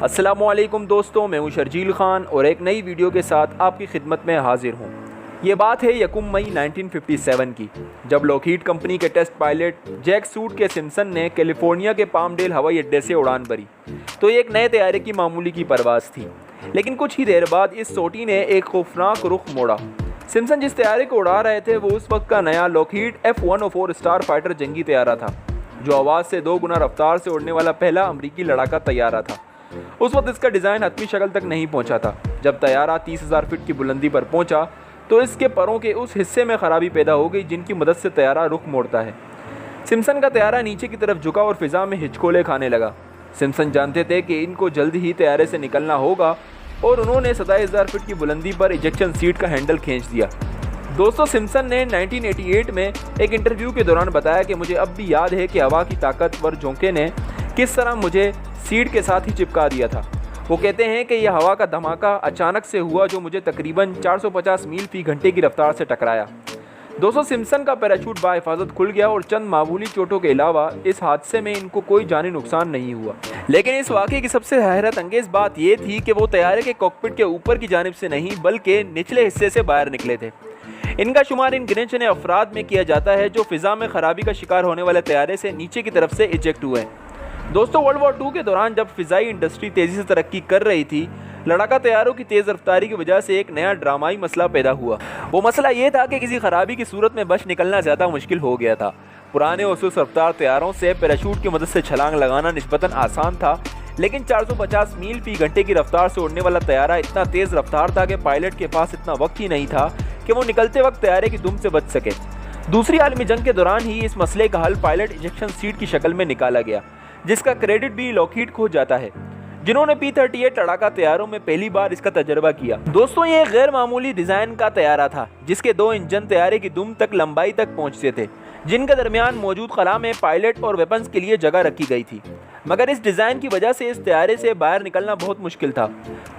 अस्सलामुअलैकुम दोस्तों, मैं हूं शर्जील खान और एक नई वीडियो के साथ आपकी खिदमत में हाजिर हूं। ये बात है 1 मई 1957 की, जब लॉकहीड कंपनी के टेस्ट पायलट जैक सूट के सिम्पसन ने कैलिफोर्निया के पामडेल हवाई अड्डे से उड़ान भरी। तो ये एक नए तैयारे की मामूली की परवाज़ थी, लेकिन कुछ ही देर बाद इस सोटी ने एक खौफनाक रुख मोड़ा। सिम्पसन जिस तैयारे को उड़ा रहे थे वो उस वक्त का नया लॉकहीड F-104 स्टार फाइटर जंगी तैयारा था, जो आवाज़ से 2 गुना रफ्तार से उड़ने वाला पहला अमरीकी लड़ाका तैयारा था। उस वक्त इसका डिज़ाइन हतमी शक्ल तक नहीं पहुंचा था। जब तैयारा 30,000 फीट की बुलंदी पर पहुंचा तो इसके परों के उस हिस्से में खराबी पैदा हो गई जिनकी मदद से तैयारा रुख मोड़ता है। सिम्पसन का तैयारा नीचे की तरफ झुका और फिज़ा में हिचकोले खाने लगा। सिम्पसन जानते थे कि इनको जल्द ही तैयारे से निकलना होगा और उन्होंने 27,000 फीट की बुलंदी पर इजेक्शन सीट का हैंडल खींच दिया। दोस्तों, सिम्पसन ने 1988 में एक इंटरव्यू के दौरान बताया कि मुझे अब भी याद है कि हवा की ताकतवर झोंके ने किस तरह मुझे सीट के साथ ही चिपका दिया था। वो कहते हैं कि यह हवा का धमाका अचानक से हुआ जो मुझे तकरीबन 450 मील फी घंटे की रफ्तार से टकराया। दोस्तों, सिम्पसन का पैराशूट बाहिफाजत खुल गया और चंद मामूली चोटों के अलावा इस हादसे में इनको कोई जानी नुकसान नहीं हुआ। लेकिन इस वाक़े की सबसे हैरत अंगेज़ बात यह थी कि वो तैयारे के कॉकपिट के ऊपर की जानिब से नहीं बल्कि निचले हिस्से से बाहर निकले थे। इनका शुमार इन गिने चुने अफराद में किया जाता है जो फ़िज़ा में खराबी का शिकार होने वाले तैयारे से नीचे की तरफ से इजेक्ट हुए। दोस्तों, वर्ल्ड वॉर 2 के दौरान जब फ़िज़ाई इंडस्ट्री तेज़ी से तरक्की कर रही थी, लड़ाका तैयारों की तेज़ रफ्तारी की वजह से एक नया ड्रामाई मसला पैदा हुआ। वो मसला ये था कि किसी खराबी की सूरत में बच निकलना ज़्यादा मुश्किल हो गया था। पुराने और सुस्त रफ्तार तैयारों से पैराशूट की मदद से छलांग लगाना निस्बतन आसान था, लेकिन 450 मील फी घंटे की रफ्तार से उड़ने वाला तैयारा इतना तेज़ रफ्तार था कि पायलट के पास इतना वक्त ही नहीं था कि वो निकलते वक्त तैयारे की दुम से बच सके। दूसरी आलमी जंग के दौरान ही इस मसले का हल पायलट इजेक्शन सीट की शक्ल में निकाला गया, जिसका क्रेडिट भी लॉकहीड को जाता है, जिन्होंने P-38 लड़ाका तैयारों में पहली बार इसका तजर्बा किया। दोस्तों, ये गैर मामूली डिज़ाइन का तैयारा था जिसके 2 इंजन तैयारे की दुम तक लंबाई तक पहुंचते थे, जिनके दरमियान मौजूद खला में पायलट और वेपन्स के लिए जगह रखी गई थी। मगर इस डिज़ाइन की वजह से इस तैयारे से बाहर निकलना बहुत मुश्किल था।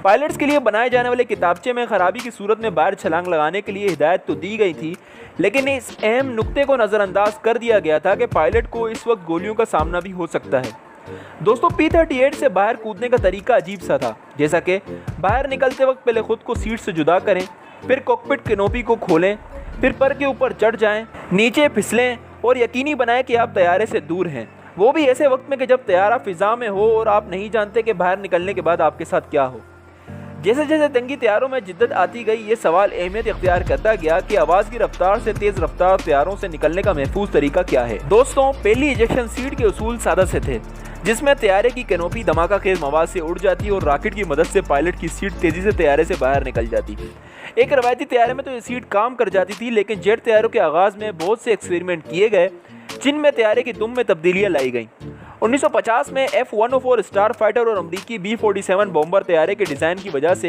पायलट्स के लिए बनाए जाने वाले किताबचे में खराबी की सूरत में बाहर छलांग लगाने के लिए हिदायत तो दी गई थी, लेकिन इस अहम नुक्ते को नज़रअंदाज कर दिया गया था कि पायलट को इस वक्त गोलियों का सामना भी हो सकता है। दोस्तों, P-38 से बाहर कूदने का तरीका अजीब सा था, जैसा कि बाहर निकलते वक्त पहले खुद को सीट से जुदा करें, फिर कॉकपिट कैनोपी को खोलें, फिर पर के ऊपर चढ़ जाएं, नीचे फिसलें और यकीनी बनाएं कि आप तैयारे से दूर हैं, वो भी ऐसे वक्त में कि जब तैयारा फ़िज़ा में हो और आप नहीं जानते कि बाहर निकलने के बाद आपके साथ क्या हो। जैसे जैसे जंगी तैयारों में जिद्दत आती गई, ये सवाल अहमियत इख्तियार करता गया कि आवाज़ की रफ्तार से तेज़ रफ्तार तैयारों से निकलने का महफूज तरीका क्या है। दोस्तों, पहली इजेक्शन सीट के उसूल सादा से थे, जिसमें तैयारे की कैनोपी धमाका खेज मवाद से उड़ जाती और रॉकेट की मदद से पायलट की सीट तेज़ी से तैयारे से बाहर निकल जाती। एक रवायती तैयारे में तो ये सीट काम कर जाती थी, लेकिन जेट तैयारों के आगाज़ में बहुत से एक्सपेरिमेंट किए गए जिनमें तैयारे की दुम में तब्दीलियाँ लाई गईं। 1950 में F-104 स्टार फाइटर और अमरीकी B-47 बॉम्बर तैयारे के डिज़ाइन की वजह से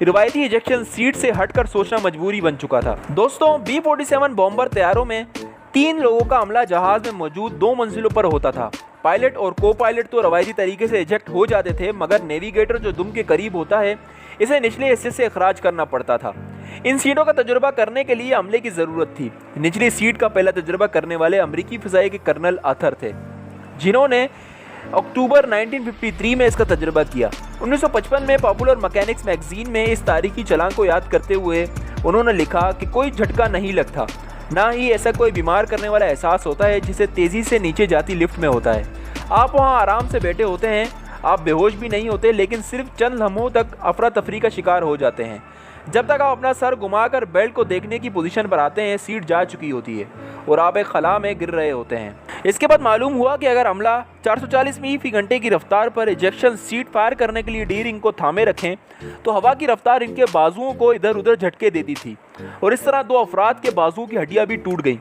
रिवायती इजेक्शन सीट से हटकर सोचना मजबूरी बन चुका था। दोस्तों, B-47 बॉम्बर तैयारों में 3 लोगों का अमला जहाज़ में मौजूद 2 मंजिलों पर होता था। पायलट और को पायलट तो रवायती तरीके से इजेक्ट हो जाते थे, मगर नेविगेटर जो दुम के करीब होता है, इसे निचले हिस्से से अखराज करना पड़ता था। इन सीटों का तजुर्बा करने के लिए अमले की ज़रूरत थी। निचली सीट का पहला तजुर्बा करने वाले अमरीकी फ़िज़ाई के कर्नल आर्थर थे, जिन्होंने अक्टूबर 1953 में इसका तजुर्बा किया। 1955 में पॉपुलर मैकेनिक्स मैगजीन में इस तारीखी छलांग को याद करते हुए उन्होंने लिखा कि कोई झटका नहीं लगता, ना ही ऐसा कोई बीमार करने वाला एहसास होता है जिसे तेज़ी से नीचे जाती लिफ्ट में होता है। आप वहाँ आराम से बैठे होते हैं, आप बेहोश भी नहीं होते, लेकिन सिर्फ चंद लम्हों तक अफरा तफरी का शिकार हो जाते हैं। जब तक आप अपना सर घुमाकर बेल्ट को देखने की पोजीशन पर आते हैं, सीट जा चुकी होती है और आप एक खला में गिर रहे होते हैं। इसके बाद मालूम हुआ कि अगर अमला 440 मील फी घंटे की रफ्तार पर इजेक्शन सीट फायर करने के लिए डी रिंग को थामे रखें तो हवा की रफ्तार इनके बाजुओं को इधर उधर झटके देती थी और इस तरह 2 अफराद के बाजुओं की हड्डियां भी टूट गईं।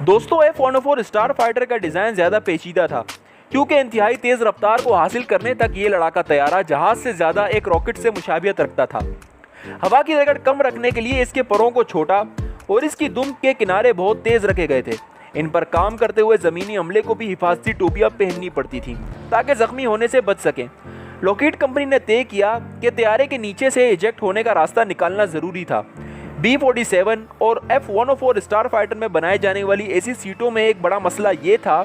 दोस्तों, F-104 स्टार फाइटर का डिज़ाइन ज़्यादा पेचीदा था, क्योंकि इंतहाई तेज़ रफ्तार को हासिल करने तक ये लड़ाका तैयारा जहाज़ से ज़्यादा एक रॉकेट से मुशाबियत रखता था। हवा की रगड़ कम रखने के लिए इसके परों को छोटा और इसकी दुम के किनारे बहुत तेज़ रखे गए थे। इन पर काम करते हुए ज़मीनी अमले को भी हिफाजती टोपियाँ पहननी पड़ती थी ताकि ज़ख्मी होने से बच सकें। लॉकहीड कंपनी ने तय किया कि तैयारे के नीचे से इजेक्ट होने का रास्ता निकालना ज़रूरी था। B-47 और F-104 स्टार फाइटर में बनाए जाने वाली ऐसी सीटों में एक बड़ा मसला ये था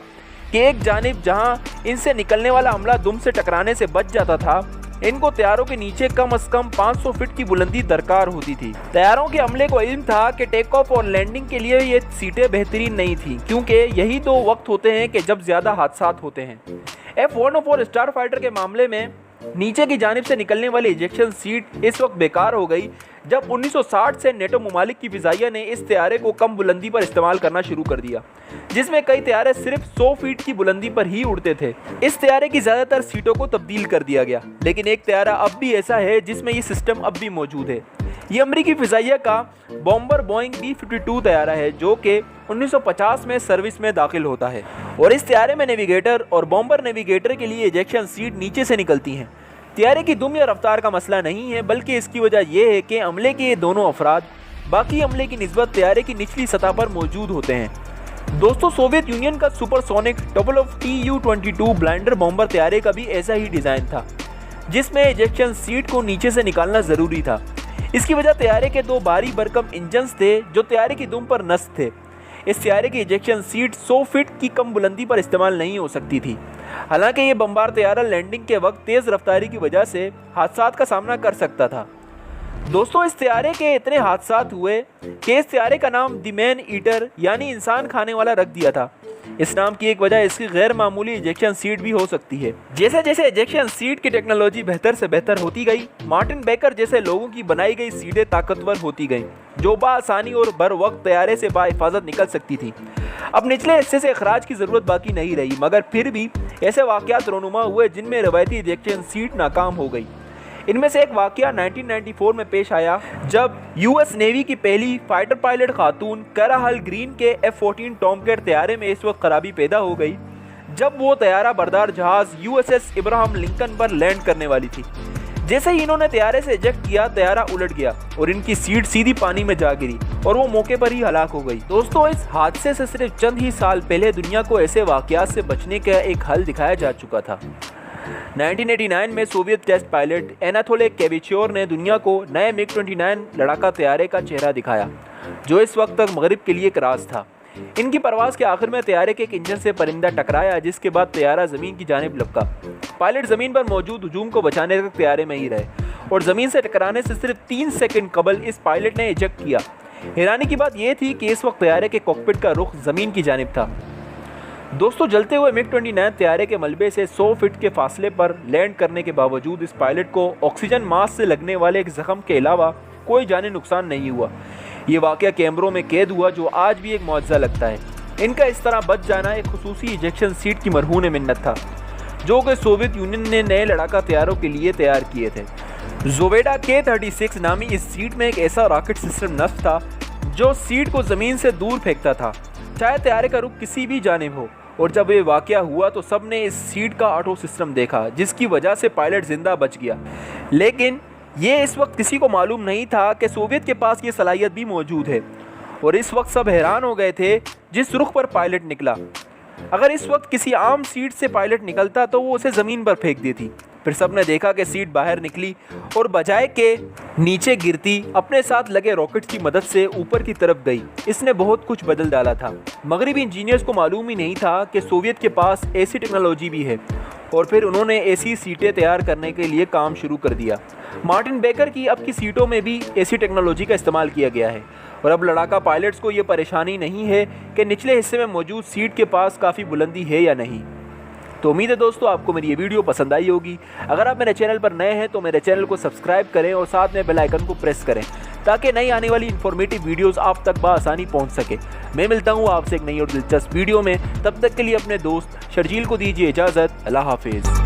कि एक जानिब जहां इनसे निकलने वाला अमला दुम से टकराने से बच जाता था, इनको तैयारों के नीचे कम से कम 500 फीट की बुलंदी दरकार होती थी। तैयारों के अमले को इल्म था कि टेक ऑफ और लैंडिंग के लिए ये सीटें बेहतरीन नहीं थी, क्योंकि यही दो वक्त होते हैं कि जब ज्यादा हादसा होते हैं। F-104 स्टार फाइटर के मामले में नीचे की जानिब से निकलने वाली इजेक्शन सीट इस वक्त बेकार हो गई जब 1960 से नेटो ममालिक की फिजाइया ने इस तैयारे को कम बुलंदी पर इस्तेमाल करना शुरू कर दिया, जिसमें कई तैयारे सिर्फ 100 फीट की बुलंदी पर ही उड़ते थे। इस तैयारे की ज़्यादातर सीटों को तब्दील कर दिया गया, लेकिन एक तैयारा अब भी ऐसा है जिसमें ये सिस्टम अब भी मौजूद है। ये अमरीकी फिजाइया का बॉम्बर बोइंग B-52 तैयारा है, जो कि 1950 में सर्विस में दाखिल होता है। और इस तैयारे में नेविगेटर और बॉम्बर नेविगेटर के लिए इजेक्शन सीट नीचे से निकलती हैं। तैयारे की दुम या रफ्तार का मसला नहीं है, बल्कि इसकी वजह यह है कि अमले के ये दोनों अफराद बाकी अमले की निस्बत तैयारे की निचली सतह पर मौजूद होते हैं। दोस्तों, सोवियत यूनियन का सुपरसोनिक Tu-22 ब्लाइंडर बॉम्बर तैयारे का भी ऐसा ही डिज़ाइन था, जिसमें इजेक्शन सीट को नीचे से निकालना ज़रूरी था। इसकी वजह तैयारे के दो भारी भरकम इंजन्स थे जो तैयारे की दुम पर नस्ब थे। इस तैयारे की इजेक्शन सीट 100 फीट की कम बुलंदी पर इस्तेमाल नहीं हो सकती थी। हालांकि ये बम्बार तैयारा लैंडिंग के वक्त तेज़ रफ्तारी की वजह से हादसात का सामना कर सकता था। दोस्तों, इस तैयारे के इतने हादसात हुए कि इस तैयारे का नाम द मैन ईटर यानी इंसान खाने वाला रख दिया था। इस नाम की एक वजह इसकी गैर मामूली इजेक्शन सीट भी हो सकती है। जैसे जैसे इजेक्शन सीट की टेक्नोलॉजी बेहतर से बेहतर होती गई, मार्टिन बेकर जैसे लोगों की बनाई गई सीटें ताकतवर होती गईं, जो बाआसानी और बर वक्त तैयारे से बाहिफाजत निकल सकती थी। अब निचले हिस्से से अखराज की ज़रूरत बाकी नहीं रही, मगर फिर भी ऐसे वाक़यात रोनुमा हुए जिनमें रवायती इजेक्शन सीट नाकाम हो गई। इनमें से एक वाक़या 1994 में पेश आया, जब US नेवी की पहली फाइटर पायलट खातून कैरा हल ग्रीन के F-14 टॉमकैट तैयारे में इस वक्त खराबी पैदा हो गई, जब वो तैयारा बरदार जहाज़ USS इब्राहिम लिंकन पर लैंड करने वाली थी। जैसे ही इन्होंने तैयारे से इजेक्ट किया, तैयारा उलट गया और इनकी सीट सीधी पानी में जा गिरी और वो मौके पर ही हलाक हो गई। दोस्तों, इस हादसे से सिर्फ चंद ही साल पहले दुनिया को ऐसे वाक़यात से बचने का एक हल दिखाया जा चुका था। 1989 में सोवियत टेस्ट पायलट एनाथोले केविच्योर ने दुनिया को नए MiG-29 लड़ाका तैयारे का चेहरा दिखाया, जो इस वक्त तक मगरिब के लिए एक राज था। इनकी परवाज़ के आखिर में तैयारे के एक इंजन से परिंदा टकराया, जिसके बाद तैयारा ज़मीन की जानिब लपका। पायलट ज़मीन पर मौजूद हुजूम को बचाने तक तैयारे में ही रहे और ज़मीन से टकराने से सिर्फ 3 सेकंड कबल इस पायलट ने इजेक्ट किया। हैरानी की बात यह थी कि इस वक्त तैयारे के कॉकपिट का रुख ज़मीन की जानिब था। दोस्तों, जलते हुए MiG-29 तैयारे के मलबे से 100 फीट के फासले पर लैंड करने के बावजूद इस पायलट को ऑक्सीजन मास्क से लगने वाले एक जख्म के अलावा कोई जानी नुकसान नहीं हुआ। ये वाक़या कैमरों में कैद हुआ, जो आज भी एक मौजज़ा लगता है। इनका इस तरह बच जाना एक खुसूसी इजेक्शन सीट की मरहून मिन्नत था, जो कि सोवियत यूनियन ने नए लड़ाका तैयारों के लिए तैयार किए थे। ज़ोवेडा K-36 नामी इस सीट में एक ऐसा रॉकेट सिस्टम नस्ब था जो सीट को ज़मीन से दूर फेंकता था, चाहे तैयारे का रुख किसी भी जानिब हो। और जब ये वाक़या हुआ तो सब ने इस सीट का ऑटो सिस्टम देखा, जिसकी वजह से पायलट जिंदा बच गया। लेकिन ये इस वक्त किसी को मालूम नहीं था कि सोवियत के पास ये सलाहियत भी मौजूद है, और इस वक्त सब हैरान हो गए थे जिस रुख पर पायलट निकला। अगर इस वक्त किसी आम सीट से पायलट निकलता तो वो उसे ज़मीन पर फेंक देती। फिर सब ने देखा कि सीट बाहर निकली और बजाय के नीचे गिरती, अपने साथ लगे रॉकेट की मदद से ऊपर की तरफ गई। इसने बहुत कुछ बदल डाला था। मगरिबी इंजीनियर्स को मालूम ही नहीं था कि सोवियत के पास ऐसी टेक्नोलॉजी भी है, और फिर उन्होंने ऐसी सीटें तैयार करने के लिए काम शुरू कर दिया। मार्टिन बेकर की अब की सीटों में भी ऐसी टेक्नोलॉजी का इस्तेमाल किया गया है, और अब लड़ाका पायलट्स को ये परेशानी नहीं है कि निचले हिस्से में मौजूद सीट के पास काफ़ी बुलंदी है या नहीं। तो उम्मीद है दोस्तों आपको मेरी ये वीडियो पसंद आई होगी। अगर आप मेरे चैनल पर नए हैं तो मेरे चैनल को सब्सक्राइब करें और साथ में बेल आइकन को प्रेस करें, ताकि नई आने वाली इन्फॉर्मेटिव वीडियोस आप तक बआसानी पहुंच सके। मैं मिलता हूं आपसे एक नई और दिलचस्प वीडियो में। तब तक के लिए अपने दोस्त शर्जील को दीजिए इजाज़त। अल्लाह हाफिज़।